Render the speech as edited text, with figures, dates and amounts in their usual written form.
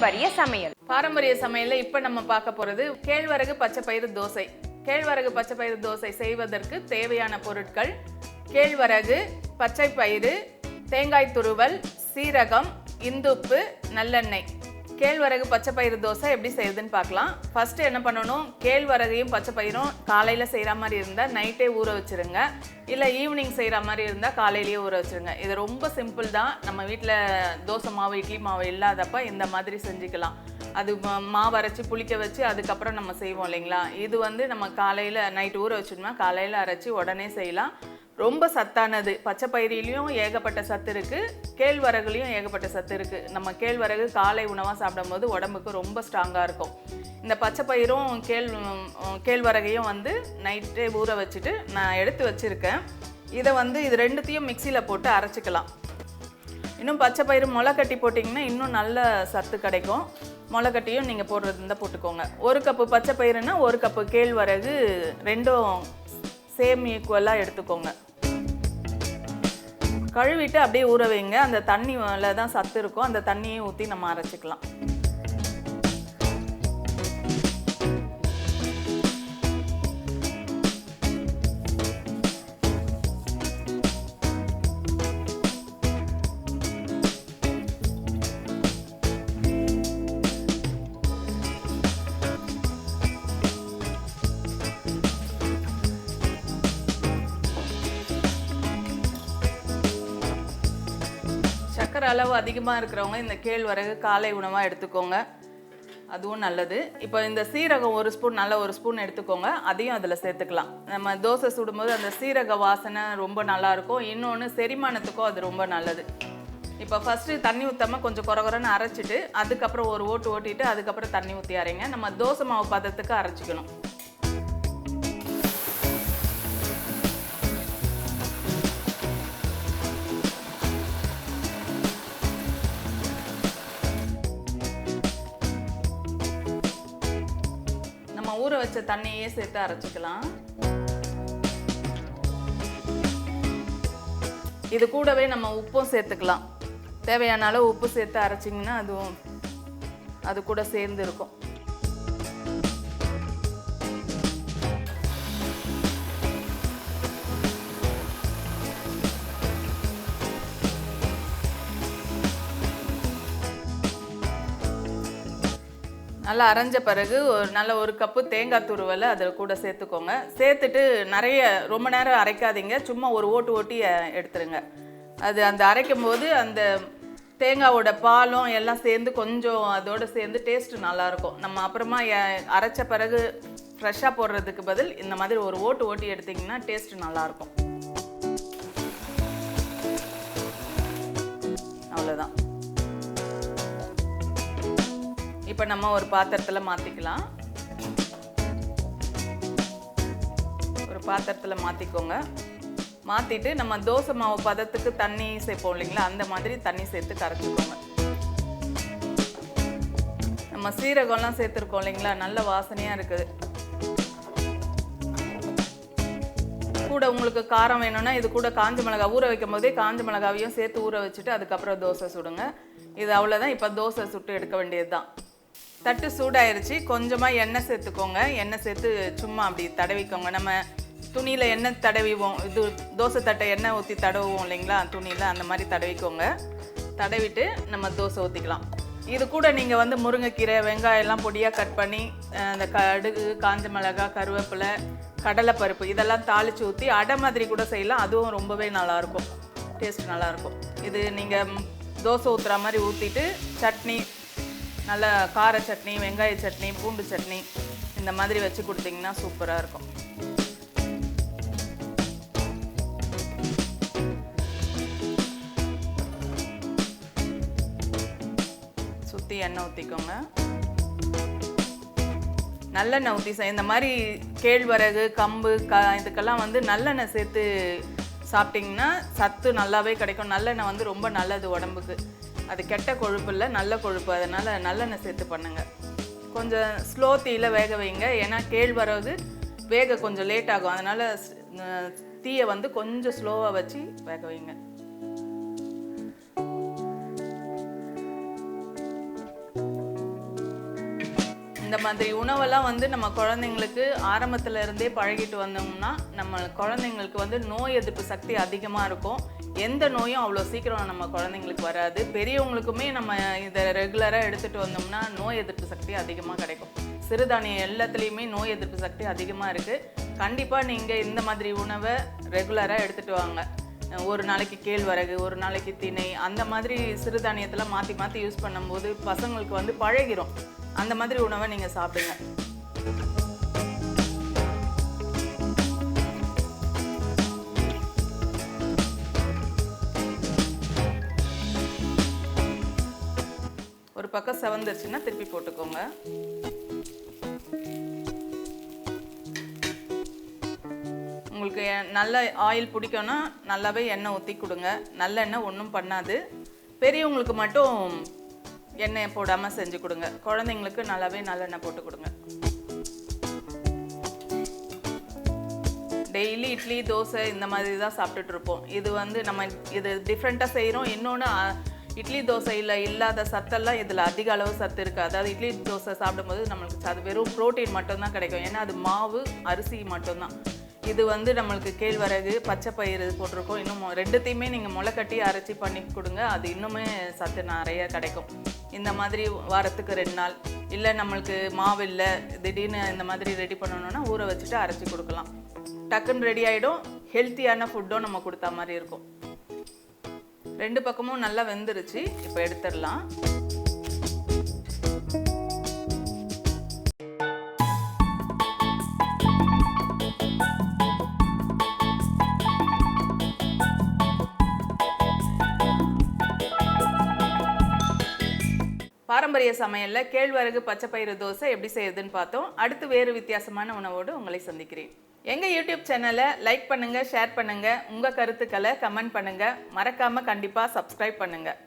பாரம்பரிய சமையல். பாரம்பரிய சமையல்ல இப்ப நம்ம பார்க்க போறது கேழ்வரகு பச்சை பயிறு தோசை. கேழ்வரகு பச்சை பயிறு தோசை செய்வதற்கு தேவையான பொருட்கள்: கேழ்வரகு, பச்சை பயிறு, தேங்காய் துருவல், சீரகம், இந்துப்பு, நல்லெண்ணெய். கேழ்வரகு பச்சை பயிறு தோசை எப்படி செய்யுதுன்னு பார்க்கலாம். ஃபர்ஸ்ட் என்ன பண்ணணும், கேழ்வரகையும் பச்சை பயிரும் காலையில் செய்கிற மாதிரி இருந்தால் நைட்டே ஊற வச்சுருங்க. இல்லை ஈவினிங் செய்கிற மாதிரி இருந்தால் காலையிலேயே ஊற வச்சுருங்க. இது ரொம்ப சிம்பிள் தான். நம்ம வீட்டில் தோசை மாவு, இட்லி மாவு இல்லாதப்ப இந்த மாதிரி செஞ்சுக்கலாம். அது மாவு அரைச்சி புளிக்க வச்சு அதுக்கப்புறம் நம்ம செய்வோம் இல்லைங்களா. இது நம்ம காலையில் நைட்டு ஊற வச்சுட்டோம்னா காலையில் அரைச்சி உடனே செய்யலாம். ரொம்ப சத்தானது. பச்சை பயிரிலையும் ஏகப்பட்ட சத்து இருக்குது, கேழ்வரகுலையும் ஏகப்பட்ட சத்து இருக்குது. நம்ம கேழ்வரகு காலை உணவாக சாப்பிடும்போது உடம்புக்கு ரொம்ப ஸ்ட்ராங்காக இருக்கும். இந்த பச்சை பயிரும் கேழ்வரகையும் நைட்டே ஊற வச்சுட்டு நான் எடுத்து வச்சுருக்கேன். இதை இது ரெண்டுத்தையும் மிக்சியில் போட்டு அரைச்சிக்கலாம். இன்னும் பச்சை பயிறு முளைக்கட்டி போட்டிங்கன்னா இன்னும் நல்ல சத்து கிடைக்கும். முளைக்கட்டியும் நீங்கள் போடுறது இருந்தால் போட்டுக்கோங்க. 1 கப்பு பச்சை பயிறுனா 1 கப்பு கேழ்வரகு, ரெண்டும் சேம் ஈக்குவலாக எடுத்துக்கோங்க. கழுவிட்டு அப்படியே ஊற வைங்க. அந்த தண்ணியில் தான் சத்து இருக்கும். அந்த தண்ணியை ஊற்றி நம்ம அரைச்சிக்கலாம். சக்கரை அளவு அதிகமாக இருக்கிறவங்க இந்த கேழ்வரகு காலை உணவாக எடுத்துக்கோங்க, அதுவும் நல்லது. இப்போ இந்த சீரகம் 1 ஸ்பூன், நல்ல 1 ஸ்பூன் எடுத்துக்கோங்க, அதையும் அதில் சேர்த்துக்கலாம். நம்ம தோசை சுடும்போது அந்த சீரக வாசனை ரொம்ப நல்லாயிருக்கும். இன்னொன்று செரிமானத்துக்கும் அது ரொம்ப நல்லது. இப்போ ஃபஸ்ட்டு தண்ணி ஊற்றாமல் கொஞ்சம் குறகுறன்னு அரைச்சிட்டு அதுக்கப்புறம் ஒரு ஓட்டு ஓட்டிட்டு அதுக்கப்புறம் தண்ணி ஊற்றி அரைங்க. நம்ம தோசை மாவு பதத்துக்கு அரைச்சிக்கணும். ஊற வச்ச தண்ணியே சேர்த்து அரைச்சிக்கலாம். இது கூடவே நம்ம உப்பும் சேர்த்துக்கலாம். தேவையான அளவு உப்பு சேர்த்து அரைச்சிங்கன்னா அது கூட சேர்ந்து இருக்கும். நல்லா அரைஞ்ச பிறகு நல்ல 1 கப்பு தேங்காய் துருவலை அதில் கூட சேர்த்துக்கோங்க. சேர்த்துட்டு ரொம்ப நேரம் அரைக்காதீங்க, சும்மா ஒரு ஓட்டு ஓட்டி எடுத்துருங்க. அந்த அரைக்கும் போது அந்த தேங்காவோட பாலும் எல்லாம் சேர்ந்து கொஞ்சம் அதோடு சேர்ந்து டேஸ்ட்டு நல்லாயிருக்கும். நம்ம அப்புறமா அரைச்ச பிறகு ஃப்ரெஷ்ஷாக போடுறதுக்கு பதில் இந்த மாதிரி ஒரு ஓட்டு ஓட்டி எடுத்திங்கன்னா டேஸ்ட்டு நல்லாயிருக்கும். அவ்வளோதான். இப்போ நம்ம ஒரு பாத்திரத்தில் மாற்றிக்கலாம். ஒரு பாத்திரத்தில் மாற்றிக்கோங்க. மாற்றிட்டு நம்ம தோசை மாவு பதத்துக்கு தண்ணி சேர்ப்போம் இல்லைங்களா, அந்த மாதிரி தண்ணி சேர்த்து கரைச்சிக்கோங்க. நம்ம சீரகம்லாம் சேர்த்துருக்கோம் இல்லைங்களா, நல்ல வாசனையாக இருக்குது. கூட உங்களுக்கு காரம் வேணும்னா இது கூட காஞ்ச மிளகாய் ஊற வைக்கும் போதே காஞ்ச மிளகாவையும் சேர்த்து ஊற வச்சுட்டு அதுக்கப்புறம் தோசை சுடுங்க. இது அவ்வளோதான். இப்போ தோசை சுட்டு எடுக்க வேண்டியது தான். தட்டு சூடாயிருச்சு. கொஞ்சமாக எண்ணெய் சேர்த்துக்கோங்க. எண்ணெய் சேர்த்து சும்மா அப்படி தடவிக்கோங்க. நம்ம துணியில் எண்ணெய் தடவிவோம், இது தோசை தட்டை எண்ணெய் ஊற்றி தடவுவோம் இல்லைங்களா துணியில், அந்த மாதிரி தடவிக்கோங்க. தடவிட்டு நம்ம தோசை ஊற்றிக்கலாம். இது கூட நீங்கள் முருங்கைக்கீரை, வெங்காயம் எல்லாம் பொடியாக கட் பண்ணி அந்த கடுகு, காஞ்ச மிளகாய், கருவேப்பிலை, கடலைப்பருப்பு இதெல்லாம் தாளித்து ஊற்றி அடை மாதிரி கூட செய்யலாம். அதுவும் ரொம்பவே நல்லாயிருக்கும், டேஸ்ட் நல்லாயிருக்கும். இது நீங்கள் தோசை ஊற்றுற மாதிரி ஊற்றிட்டு சட்னி, நல்ல கார சட்னி, வெங்காய சட்னி, பூண்டு சட்னி இந்த மாதிரி வச்சு கொடுத்தீங்கன்னா சூப்பராக இருக்கும். சுற்றி எண்ணெய் ஊற்றிக்கோங்க. நல்லெண்ணெய் ஊற்றி இந்த மாதிரி கேழ்வரகு, கம்பு, இதுக்கெல்லாம் நல்லெண்ணெய் சேர்த்து சாப்பிட்டிங்கன்னா சத்து நல்லாவே கிடைக்கும். நல்லெண்ணெய் ரொம்ப நல்லது உடம்புக்கு. அது கெட்ட கொழுப்பு இல்லை, நல்ல கொழுப்பு. அதனால் நல்லெண்ணெய் சேர்த்து பண்ணுங்கள். கொஞ்சம் ஸ்லோ தீயில் வேக வைங்க. ஏன்னா கேழ்வரகு வேக கொஞ்சம் லேட் ஆகும். அதனால் தீயை கொஞ்சம் ஸ்லோவாக வச்சு வேக வைங்க. இந்த மாதிரி உணவெல்லாம் வந்து நம்ம குழந்தைங்களுக்கு ஆரம்பத்துல இருந்தே பழகிட்டு வந்தோம்னா நம்ம குழந்தைங்களுக்கு வந்து நோய் எதிர்ப்பு சக்தி அதிகமாக இருக்கும். எந்த நோயும் அவ்வளோ சீக்கிரம் நம்ம குழந்தைங்களுக்கு வராது. பெரியவங்களுக்குமே நம்ம இதை ரெகுலராக எடுத்துகிட்டு வந்தோம்னா நோய் எதிர்ப்பு சக்தி அதிகமாக கிடைக்கும். சிறுதானியம் எல்லாத்துலேயுமே நோய் எதிர்ப்பு சக்தி அதிகமாக இருக்குது. கண்டிப்பாக நீங்கள் இந்த மாதிரி உணவை ரெகுலராக எடுத்துகிட்டு வாங்க. ஒரு நாளைக்கு கேழ்வரகு, ஒரு நாளைக்கு திணை, அந்த மாதிரி சிறுதானியத்தில் மாற்றி மாற்றி யூஸ் பண்ணும்போது பசங்களுக்கு வந்து பழகிரும். அந்த மாதிரி உணவை நீங்கள் சாப்பிடுங்க. ஒரு பக்கம் செவந்துருச்சுன்னா திருப்பி போட்டுக்கோங்க. உங்களுக்கு நல்ல ஆயில் பிடிக்கும்னா நல்லாவே எண்ணெய் ஊற்றி கொடுங்க. நல்லெண்ணெய் ஒன்றும் பண்ணாது. பெரியவங்களுக்கு மட்டும் எண்ணெய் போடாமல் செஞ்சு கொடுங்க. குழந்தைங்களுக்கு நல்லாவே நல்லெண்ணெய் போட்டு கொடுங்க. டெய்லி இட்லி தோசை இந்த மாதிரி தான் சாப்பிட்டுட்டு இருப்போம். இது வந்து நம்ம இது டிஃப்ரெண்ட்டாக செய்கிறோம். இன்னொன்று இட்லி தோசையில் இல்லாத சத்தெல்லாம் இதில் அதிக அளவு சத்து இருக்குது. அதாவது இட்லி தோசை சாப்பிடும்போது நம்மளுக்கு அது வெறும் ப்ரோட்டீன் மட்டும்தான் கிடைக்கும். ஏன்னா அது மாவு அரிசி மட்டும்தான். இது வந்து நம்மளுக்கு கேழ்வரகு பச்சை பயிறு போட்டிருக்கோம். இன்னும் ரெண்டுத்தையுமே நீங்கள் முளைக்கட்டி அரைச்சி பண்ணி கொடுங்க. அது இன்னுமே சத்து நிறைய கிடைக்கும். இந்த மாதிரி வாரத்துக்கு 2 நாள் இல்லை நம்மளுக்கு மாவு இல்லை திடீர்னு இந்த மாதிரி ரெடி பண்ணணுன்னா ஊற வச்சுட்டு அரைச்சி கொடுக்கலாம். டக்குன்னு ரெடி ஆகிடும். ஹெல்த்தியான ஃபுட்டும் நம்ம கொடுத்தா மாதிரி இருக்கும். 2 பக்கமும் நல்லா வெந்துருச்சு. இப்போ எடுத்துடலாம். பாரம்பரிய சமையலில் கேழ்வரகு பச்சை பயிறு தோசை எப்படி செய்யுதுன்னு பார்த்தோம். அடுத்து வேறு வித்தியாசமான உணவோடு உங்களை சந்திக்கிறேன். எங்கள் யூடியூப் சேனலை லைக் பண்ணுங்கள், ஷேர் பண்ணுங்கள், உங்கள் கருத்துக்களை கமெண்ட் பண்ணுங்கள். மறக்காமல் கண்டிப்பாக சப்ஸ்கிரைப் பண்ணுங்கள்.